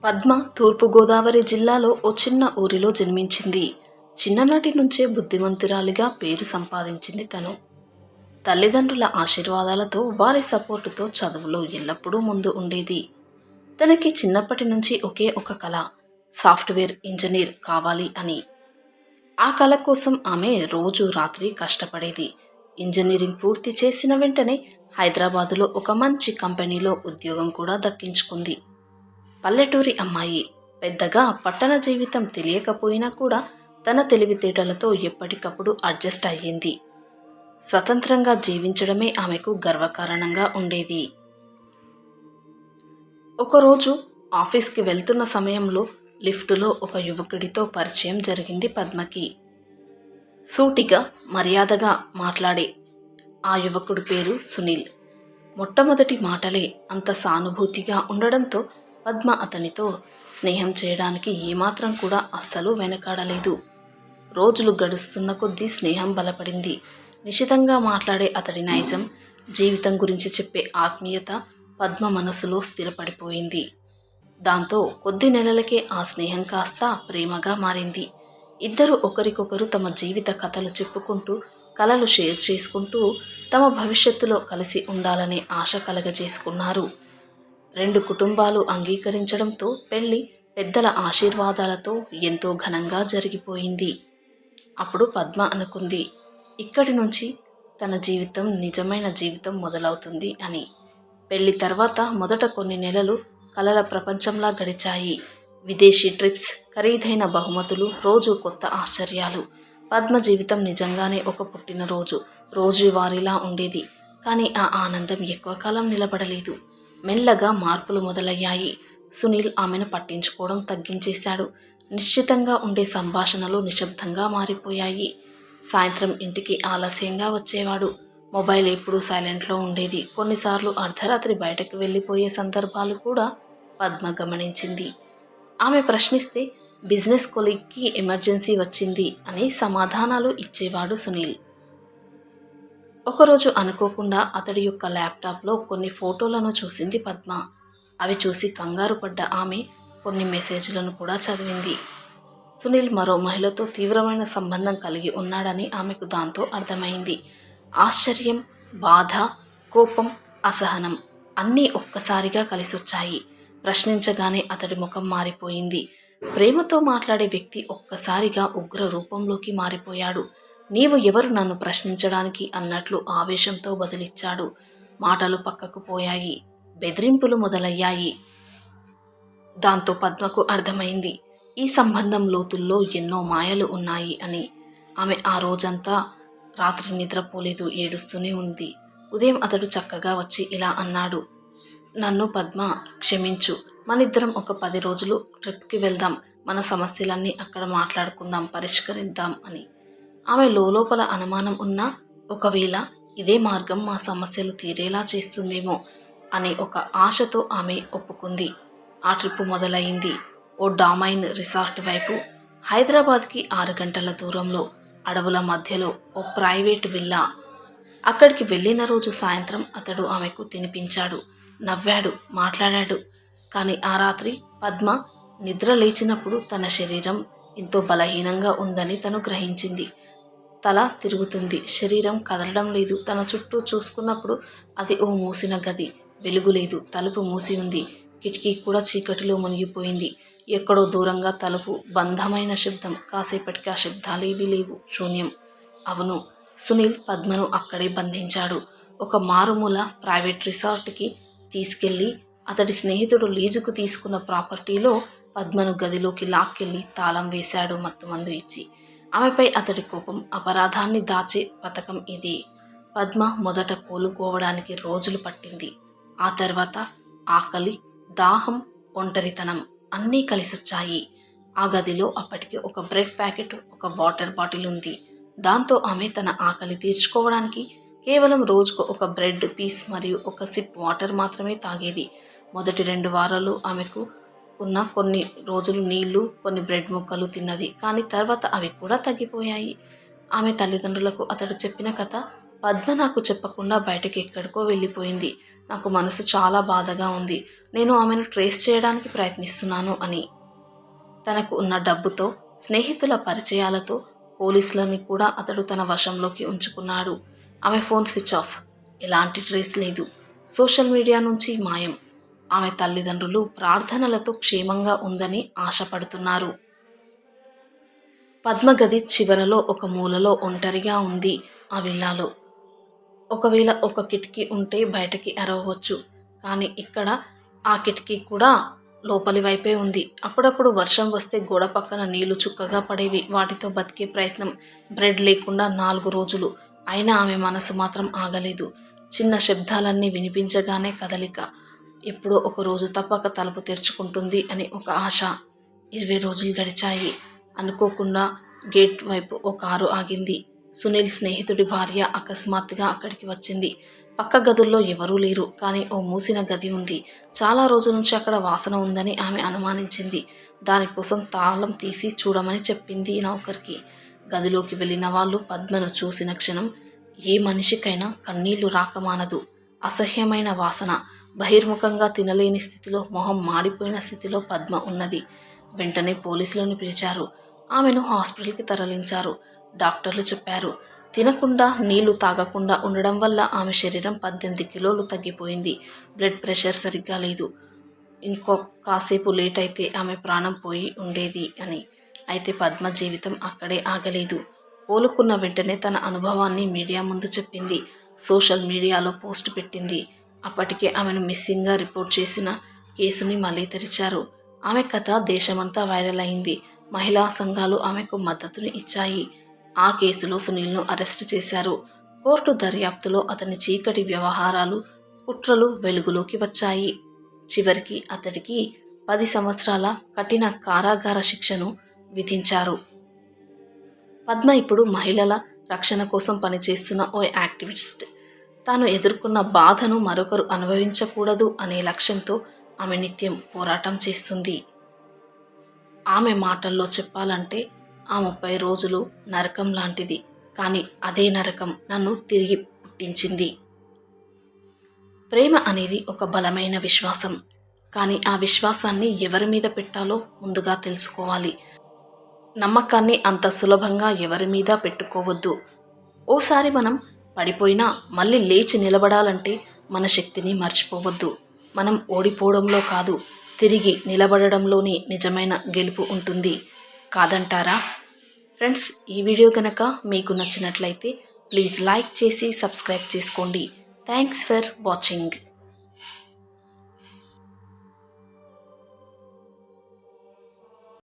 పద్మ తూర్పుగోదావరి జిల్లాలో ఓ చిన్న ఊరిలో జన్మించింది. చిన్ననాటి నుంచే బుద్ధిమంతురాలిగా పేరు సంపాదించింది తను. తల్లిదండ్రుల ఆశీర్వాదాలతో, వారి సపోర్టుతో చదువులో ఎల్లప్పుడూ ముందు ఉండేది. తనకి చిన్నప్పటి నుంచి ఒకే ఒక కల, సాఫ్ట్వేర్ ఇంజనీర్ కావాలి అని. ఆ కల కోసం ఆమె రోజు రాత్రి కష్టపడేది. ఇంజనీరింగ్ పూర్తి చేసిన వెంటనే హైదరాబాదులో ఒక మంచి కంపెనీలో ఉద్యోగం కూడా దక్కించుకుంది. పల్లెటూరి అమ్మాయి. పెద్దగా పట్టణ జీవితం తెలియకపోయినా కూడా తన తెలివితేటలతో ఎప్పటికప్పుడు అడ్జస్ట్ అయ్యింది. స్వతంత్రంగా జీవించడమే ఆమెకు గర్వకారణంగా ఉండేది. ఒకరోజు ఆఫీస్కి వెళ్తున్న సమయంలో లిఫ్టులో ఒక యువకుడితో పరిచయం జరిగింది పద్మకి. సూటిగా, మర్యాదగా మాట్లాడే ఆ యువకుడి పేరు సునీల్. మొట్టమొదటి మాటలే అంత సానుభూతిగా ఉండడంతో పద్మ అతనితో స్నేహం చేయడానికి ఏమాత్రం కూడా అస్సలు వెనకాడలేదు. రోజులు గడుస్తున్న కొద్దీ స్నేహం బలపడింది. నిశితంగా మాట్లాడే అతడి నైజం, జీవితం గురించి చెప్పే ఆత్మీయత పద్మ మనసులో స్థిరపడిపోయింది. దాంతో కొద్ది నెలలకే ఆ స్నేహం కాస్త ప్రేమగా మారింది. ఇద్దరు ఒకరికొకరు తమ జీవిత కథలు చెప్పుకుంటూ, కలలు షేర్ చేసుకుంటూ, తమ భవిష్యత్తులో కలిసి ఉండాలనే ఆశ కలగజేసుకున్నారు. రెండు కుటుంబాలు అంగీకరించడంతో పెళ్లి పెద్దల ఆశీర్వాదాలతో ఎంతో ఘనంగా జరిగిపోయింది. అప్పుడు పద్మ అనుకుంది, ఇక్కడి నుంచి తన జీవితం, నిజమైన జీవితం మొదలవుతుంది అని. పెళ్లి తర్వాత మొదట కొన్ని నెలలు కలల ప్రపంచంలా గడిచాయి. విదేశీ ట్రిప్స్, ఖరీదైన బహుమతులు, రోజు కొత్త ఆశ్చర్యాలు. పద్మ జీవితం నిజంగానే ఒక పుట్టినరోజు రోజువారీలా ఉండేది. కానీ ఆ ఆనందం ఎక్కువ కాలం నిలబడలేదు. మెల్లగా మార్పులు మొదలయ్యాయి. సునీల్ ఆమెను పట్టించుకోవడం తగ్గించేశాడు. నిశ్చితంగా ఉండే సంభాషణలు నిశ్శబ్దంగా మారిపోయాయి. సాయంత్రం ఇంటికి ఆలస్యంగా వచ్చేవాడు. మొబైల్ ఎప్పుడూ సైలెంట్లో ఉండేది. కొన్నిసార్లు అర్ధరాత్రి బయటకు వెళ్ళిపోయే సందర్భాలు కూడా పద్మ గమనించింది. ఆమె ప్రశ్నిస్తే బిజినెస్ కొలీగ్కి ఎమర్జెన్సీ వచ్చింది అని సమాధానాలు ఇచ్చేవాడు సునీల్. ఒకరోజు అనుకోకుండా అతడి యొక్క ల్యాప్టాప్లో కొన్ని ఫోటోలను చూసింది పద్మ. అవి చూసి కంగారు పడ్డ ఆమె కొన్ని మెసేజ్లను కూడా చదివింది. సునీల్ మరో మహిళతో తీవ్రమైన సంబంధం కలిగి ఉన్నాడని ఆమెకు దాంతో అర్థమైంది. ఆశ్చర్యం, బాధ, కోపం, అసహనం అన్నీ ఒక్కసారిగా కలిసొచ్చాయి. ప్రశ్నించగానే అతడి ముఖం మారిపోయింది. ప్రేమతో మాట్లాడే వ్యక్తి ఒక్కసారిగా ఉగ్ర రూపంలోకి మారిపోయాడు. నీవు ఎవరు నన్ను ప్రశ్నించడానికి అన్నట్లు ఆవేశంతో బదులిచ్చాడు. మాటలు పక్కకు పోయాయి. బెదిరింపులు మొదలయ్యాయి. దాంతో పద్మకు అర్థమైంది, ఈ సంబంధం లోతుల్లో ఎన్నో మాయలు ఉన్నాయి అని. ఆమె ఆ రోజంతా రాత్రి నిద్రపోలేదు, ఏడుస్తూనే ఉంది. ఉదయం అతడు చక్కగా వచ్చి ఇలా అన్నాడు, నన్ను పద్మ క్షమించు. మనిద్దరం ఒక 10 రోజులు ట్రిప్కి వెళ్దాం. మన సమస్యలన్నీ అక్కడ మాట్లాడుకుందాం, పరిష్కరిద్దాం అని. ఆమె లోపల అనుమానం ఉన్నా, ఒకవేళ ఇదే మార్గం మా సమస్యలు తీరేలా చేస్తుందేమో అనే ఒక ఆశతో ఆమె ఒప్పుకుంది. ఆ ట్రిప్ మొదలైంది. ఓ డామైన్ రిసార్ట్ వైపు. హైదరాబాద్కి 6 గంటల దూరంలో, అడవుల మధ్యలో ఓ ప్రైవేట్ విల్లా. అక్కడికి వెళ్ళిన రోజు సాయంత్రం అతడు ఆమెకు తినిపించాడు, నవ్వాడు, మాట్లాడాడు. కానీ ఆ రాత్రి పద్మ నిద్ర లేచినప్పుడు తన శరీరం ఎంతో బలహీనంగా ఉందని తను గ్రహించింది. తల తిరుగుతుంది, శరీరం కదలడం లేదు. తన చుట్టూ చూసుకున్నప్పుడు అది ఓ మూసిన గది. వెలుగు లేదు, తలుపు మూసి ఉంది. కిటికీ కూడా చీకటిలో మునిగిపోయింది. ఎక్కడో దూరంగా తలుపు బంధమైన శబ్దం. కాసేపటికి ఆ శబ్దాలేవీ లేవు, శూన్యం. అవును, సునీల్ పద్మను అక్కడే బంధించాడు. ఒక మారుమూల ప్రైవేట్ రిసార్ట్కి తీసుకెళ్లి అతడి స్నేహితుడు లీజుకు తీసుకున్న ప్రాపర్టీలో పద్మను గదిలోకి లాక్కెళ్లి తాళం వేశాడు మత్తుమందు ఇచ్చి. ఆమెపై అతడి కోపం, అపరాధాన్ని దాచే పథకం ఇది. పద్మ మొదట కోలుకోవడానికి రోజులు పట్టింది. ఆ తర్వాత ఆకలి, దాహం, ఒంటరితనం అన్నీ కలిసొచ్చాయి. ఆ గదిలో అప్పటికి ఒక బ్రెడ్ ప్యాకెట్, ఒక వాటర్ బాటిల్ ఉంది. దాంతో ఆమె తన ఆకలి తీర్చుకోవడానికి కేవలం రోజుకు ఒక బ్రెడ్ పీస్ మరియు ఒక సిప్ వాటర్ మాత్రమే తాగేది. మొదటి 2 వారాలు ఆమెకు ఉన్న కొన్ని రోజులు నీళ్లు, కొన్ని బ్రెడ్ ముక్కలు తిన్నది. కానీ తర్వాత అవి కూడా తగ్గిపోయాయి. ఆమె తల్లిదండ్రులకు అతడు చెప్పిన కథ, పద్మ నాకు చెప్పకుండా బయటకి ఎక్కడికో వెళ్ళిపోయింది. నాకు మనసు చాలా బాధగా ఉంది. నేను ఆమెను ట్రేస్ చేయడానికి ప్రయత్నిస్తున్నాను అని. తనకు ఉన్న డబ్బుతో, స్నేహితుల పరిచయాలతో పోలీసులని కూడా అతడు తన వశంలోకి ఉంచుకున్నాడు. ఆమె ఫోన్ స్విచ్ ఆఫ్. ఎలాంటి ట్రేస్ లేదు. సోషల్ మీడియా నుంచి మాయం. ఆమె తల్లిదండ్రులు ప్రార్థనలతో క్షేమంగా ఉందని ఆశపడుతున్నారు. పద్మ గది చివరలో ఒక మూలలో ఒంటరిగా ఉంది ఆ విల్లాలో. ఒకవేళ ఒక కిటికీ ఉంటే బయటకి అరవవచ్చు. కానీ ఇక్కడ ఆ కిటికీ కూడా లోపలి వైపే ఉంది. అప్పుడప్పుడు వర్షం వస్తే గోడ పక్కన నీళ్లు చుక్కగా పడేవి. వాటితో బతికే ప్రయత్నం. బ్రెడ్ లేకుండా 4 రోజులు. అయినా ఆమె మనసు మాత్రం ఆగలేదు. చిన్న శబ్దాలన్నీ వినిపించగానే కదలిక. ఎప్పుడో ఒక రోజు తప్పక తలుపు తెరుచుకుంటుంది అని ఒక ఆశ. 20 రోజులు గడిచాయి. అనుకోకుండా గేట్ వైపు ఓ కారు ఆగింది. సునీల్ స్నేహితుడి భార్య అకస్మాత్తుగా అక్కడికి వచ్చింది. పక్క గదుల్లో ఎవరూ లేరు. కానీ ఓ మూసిన గది ఉంది. చాలా రోజుల నుంచి అక్కడ వాసన ఉందని ఆమె అనుమానించింది. దానికోసం తాళం తీసి చూడమని చెప్పింది నౌకర్కి. గదిలోకి వెళ్ళిన వాళ్ళు పద్మను చూసిన క్షణం ఏ మనిషికైనా కన్నీళ్లు రాకమానదు. అసహ్యమైన వాసన. బహిర్ముఖంగా తినలేని స్థితిలో, మొహం మాడిపోయిన స్థితిలో పద్మ ఉన్నది. వెంటనే పోలీసులను పిలిచారు. ఆమెను హాస్పిటల్కి తరలించారు. డాక్టర్లు చెప్పారు, తినకుండా నీళ్లు తాగకుండా ఉండడం వల్ల ఆమె శరీరం 18 కిలోలు తగ్గిపోయింది. బ్లడ్ ప్రెషర్ సరిగ్గా లేదు. కాసేపు లేట్ అయితే ఆమె ప్రాణం పోయి ఉండేది అని. అయితే పద్మ జీవితం అక్కడే ఆగలేదు. కోలుకున్న వెంటనే తన అనుభవాన్ని మీడియా ముందు చెప్పింది. సోషల్ మీడియాలో పోస్ట్ పెట్టింది. అప్పటికే ఆమెను మిస్సింగ్గా రిపోర్ట్ చేసిన కేసుని మళ్ళీ తెరిచారు. ఆమె కథ దేశమంతా వైరల్ అయింది. మహిళా సంఘాలు ఆమెకు మద్దతుని ఇచ్చాయి. ఆ కేసులో సునీల్ను అరెస్టు చేశారు. కోర్టు దర్యాప్తులో అతని చీకటి వ్యవహారాలు, కుట్రలు వెలుగులోకి వచ్చాయి. చివరికి అతడికి 10 సంవత్సరాల కఠిన కారాగార శిక్షను విధించారు. పద్మ ఇప్పుడు మహిళల రక్షణ కోసం పనిచేస్తున్న ఓ యాక్టివిస్ట్. తాను ఎదుర్కొన్న బాధను మరొకరు అనుభవించకూడదు అనే లక్ష్యంతో ఆమె నిత్యం పోరాటం చేస్తుంది. ఆమె మాటల్లో చెప్పాలంటే ఆ 30 రోజులు నరకం లాంటిది. కానీ అదే నరకం నన్ను తిరిగి పుట్టించింది. ప్రేమ అనేది ఒక బలమైన విశ్వాసం. కానీ ఆ విశ్వాసాన్ని ఎవరి మీద పెట్టాలో ముందుగా తెలుసుకోవాలి. నమ్మకాన్ని అంత సులభంగా ఎవరి మీద పెట్టుకోవద్దు. ఓసారి మనం పడిపోయినా మళ్ళీ లేచి నిలబడాలంటే మన శక్తిని మర్చిపోవద్దు. మనం ఓడిపోవడంలో కాదు, తిరిగి నిలబడడంలోనే నిజమైన గెలుపు ఉంటుంది. కాదంటారా? ఫ్రెండ్స్, ఈ వీడియో కనుక మీకు నచ్చినట్లయితే ప్లీజ్ లైక్ చేసి సబ్స్క్రైబ్ చేసుకోండి. Thanks for watching.